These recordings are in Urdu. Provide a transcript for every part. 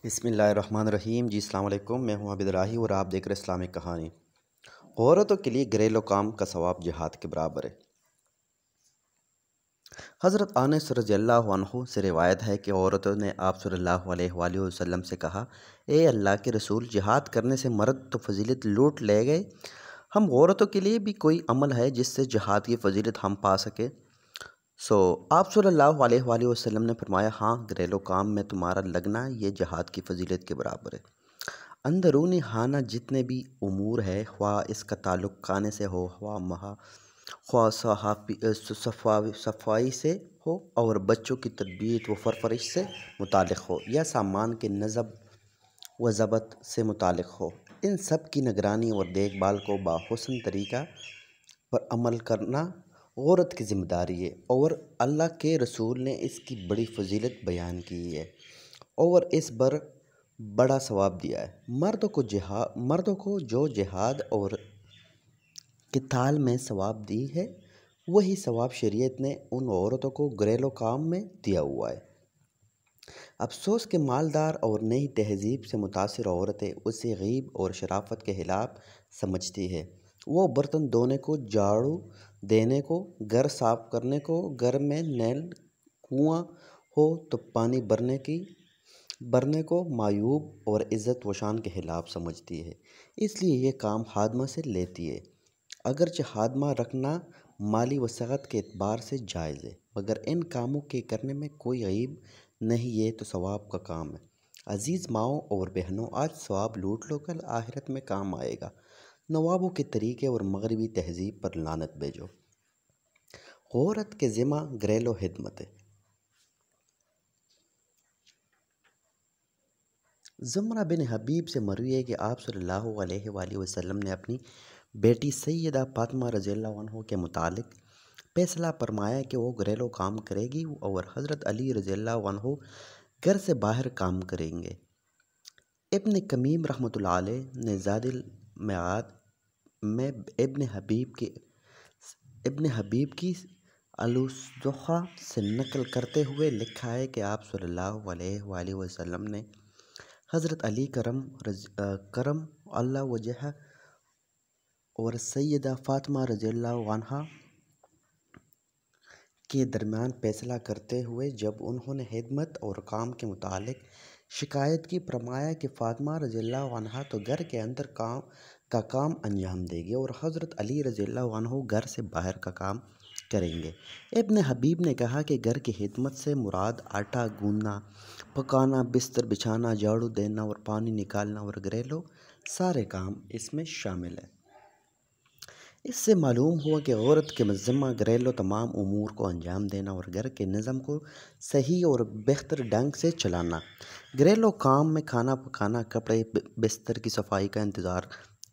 بسم اللہ الرحمن الرحیم جی السلام علیکم، میں ہوں عابد الہی اور آپ دیکھ رہے اسلامک کہانی۔ عورتوں کے لیے گھریلو کام کا ثواب جہاد کے برابر ہے۔ حضرت انس رضی اللہ عنہ سے روایت ہے کہ عورتوں نے آپ صلی اللہ علیہ وآلہ وسلم سے کہا، اے اللہ کے رسول، جہاد کرنے سے مرد تو فضیلت لوٹ لے گئے، ہم عورتوں کے لیے بھی کوئی عمل ہے جس سے جہاد کی فضیلت ہم پا سکیں؟ آپ صلی اللہ علیہ وآلہ وسلم نے فرمایا، ہاں، گھریلو کام میں تمہارا لگنا یہ جہاد کی فضیلت کے برابر ہے۔ اندرونی خانہ جتنے بھی امور ہے، خواہ اس کا تعلق کھانے سے ہو، خواہ صفائی سے ہو، اور بچوں کی تربیت و پرورش سے متعلق ہو، یا سامان کے نصب و ضبط سے متعلق ہو، ان سب کی نگرانی اور دیکھ بھال کو بحسن طریقہ پر عمل کرنا عورت کی ذمہ داری ہے، اور اللہ کے رسول نے اس کی بڑی فضیلت بیان کی ہے اور اس پر بڑا ثواب دیا ہے۔ مردوں کو جو جہاد اور قتال میں ثواب دی ہے، وہی ثواب شریعت نے ان عورتوں کو گھریلو کام میں دیا ہوا ہے۔ افسوس کہ مالدار اور نئی تہذیب سے متاثر عورتیں اسے غیب اور شرافت کے خلاف سمجھتی ہے۔ وہ برتن دھونے کو، جھاڑو دینے کو، گھر صاف کرنے کو، گھر میں نل کنواں ہو تو پانی بھرنے کو معیوب اور عزت و شان کے خلاف سمجھتی ہے، اس لیے یہ کام خادمہ سے لیتی ہے۔ اگرچہ خادمہ رکھنا مالی و صحت کے اعتبار سے جائز ہے، مگر ان کاموں کے کرنے میں کوئی عیب نہیں، یہ تو ثواب کا کام ہے۔ عزیز ماؤں اور بہنوں، آج ثواب لوٹ لو، کل آخرت میں کام آئے گا۔ نوابوں کے طریقے اور مغربی تہذیب پر لعنت بھیجو۔ عورت کے ذمہ گھریلو خدمت ہے۔ زمرہ بن حبیب سے مروی ہے کہ آپ صلی اللہ علیہ وآلہ وسلم نے اپنی بیٹی سیدہ فاطمہ رضی اللہ عنہ کے متعلق فیصلہ فرمایا کہ وہ گھریلو کام کرے گی اور حضرت علی رضی اللہ عنہ گھر سے باہر کام کریں گے۔ ابن کمیم رحمۃ اللہ علیہ نے زاد المعاد میں ابن حبیب کی الوثقہ سے نقل کرتے ہوئے لکھا ہے کہ آپ صلی اللہ علیہ وآلہ وسلم نے حضرت علی کرم اللہ وجہہ اور سیدہ فاطمہ رضی اللہ عنہا کے درمیان فیصلہ کرتے ہوئے جب انہوں نے خدمت اور کام کے متعلق شکایت کی، فرمایا کہ فاطمہ رضی اللہ عنہا تو گھر کے اندر کا کام انجام دے گی اور حضرت علی رضی اللہ عنہ گھر سے باہر کا کام کریں گے۔ ابن حبیب نے کہا کہ گھر کی خدمت سے مراد آٹا گوندنا، پکانا، بستر بچھانا، جھاڑو دینا اور پانی نکالنا اور گھریلو سارے کام اس میں شامل ہیں۔ اس سے معلوم ہوا کہ عورت کے ذمہ گھریلو تمام امور کو انجام دینا اور گھر کے نظم کو صحیح اور بہتر ڈھنگ سے چلانا۔ گھریلو کام میں کھانا پکانا، کپڑے بستر کی صفائی کا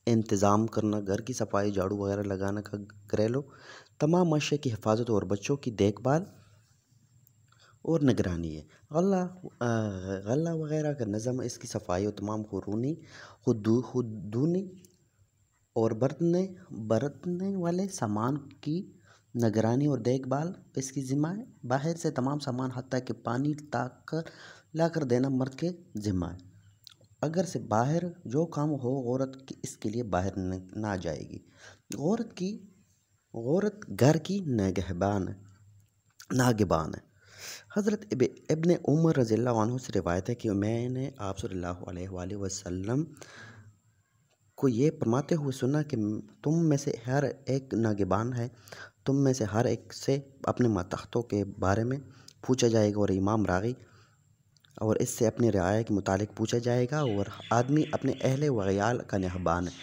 انتظام کرنا، گھر کی صفائی، جھاڑو وغیرہ لگانا کا گھریلو تمام اشیاء کی حفاظت اور بچوں کی دیکھ بھال اور نگرانی ہے۔ غلہ وغیرہ کا نظم، اس کی صفائی اور تمام خودونی اور برتنے والے سامان کی نگرانی اور دیکھ بھال اس کی ذمہ ہے۔ باہر سے تمام سامان حتیٰ کہ پانی لا کر دینا مرد کے ذمہ ہے۔ اگر سے باہر جو کام ہو، عورت اس کے لیے باہر نہ جائے گی۔ عورت گھر کی نگہبان ہے۔ حضرت ابن عمر رضی اللہ عنہ سے روایت ہے کہ میں نے آپ صلی اللہ علیہ وآلہ وسلم کو یہ فرماتے ہوئے سنا کہ تم میں سے ہر ایک نگہبان ہے، تم میں سے ہر ایک سے اپنے ماتحتوں کے بارے میں پوچھا جائے گا، اور امام راغی اور اس سے اپنی رعایا کے متعلق پوچھا جائے گا، اور آدمی اپنے اہل و عیال کا نگہبان ہے۔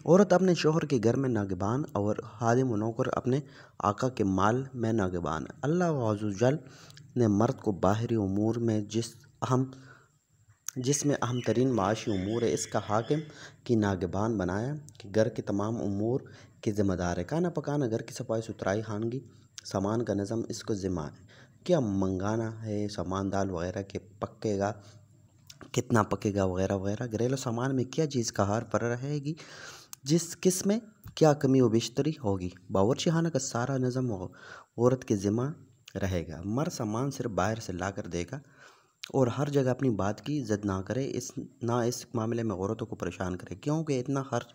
عورت اپنے شوہر کے گھر میں نگہبان اور خادم و نوکر اپنے آقا کے مال میں نگہبان ہے۔ اللہ عز و جل نے مرد کو باہری امور میں جس میں اہم ترین معاشی امور ہے، اس کا حاکم کی نگہبان بنایا کہ گھر کے تمام امور کی ذمہ دار ہے۔ کھانا پکانا، گھر کی صفائی ستھرائی، خانگی سامان کا نظم اس کو ذمہ ہے۔ کیا منگانا ہے، سامان دال وغیرہ کے پکے گا، کتنا پکے گا وغیرہ وغیرہ۔ گھریلو سامان میں کیا چیز کہاں پر رہے گی، کس میں کیا کمی و بیشتری ہوگی، باورچی خانہ کا سارا نظم عورت کے ذمہ رہے گا۔ مرد سامان صرف باہر سے لا کر دے گا اور ہر جگہ اپنی بات کی ضد نہ کرے، نہ اس معاملے میں عورتوں کو پریشان کرے، کیونکہ اتنا خرچ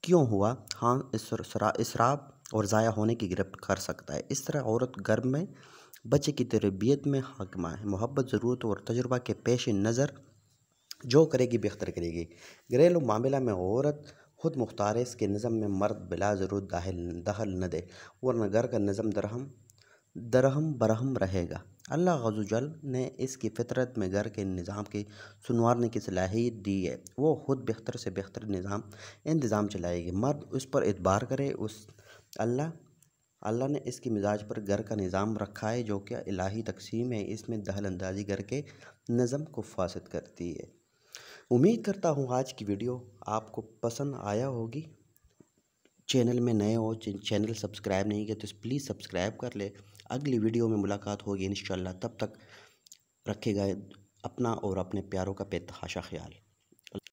کیوں ہوا، ہاں اسراف اور ضائع ہونے کی گرفت کر سکتا ہے۔ اس طرح عورت گھر میں بچے کی تربیت میں حاکمہ ہے، محبت، ضرورت اور تجربہ کے پیش نظر جو کرے گی بہتر کرے گی۔ گھریلو معاملہ میں عورت خود مختار ہے، اس کے نظم میں مرد بلا ضرورت دخل نہ دے، ورنہ گھر کا نظم درہم برہم رہے گا۔ اللہ عز و جل نے اس کی فطرت میں گھر کے نظام کی سنوارنے کی صلاحیت دی ہے، وہ خود بہتر سے بہتر انتظام چلائے گی، مرد اس پر اعتبار کرے۔ اللہ نے اس کی مزاج پر گھر کا نظام رکھا ہے جو کہ الہی تقسیم ہے، اس میں دخل اندازی گھر کے نظم کو فاسد کرتی ہے۔ امید کرتا ہوں آج کی ویڈیو آپ کو پسند آیا ہوگی۔ چینل میں نئے ہو، چینل سبسکرائب نہیں کیا تو پلیز سبسکرائب کر لے۔ اگلی ویڈیو میں ملاقات ہوگی انشاءاللہ، تب تک رکھے گا اپنا اور اپنے پیاروں کا بے تحاشا خیال۔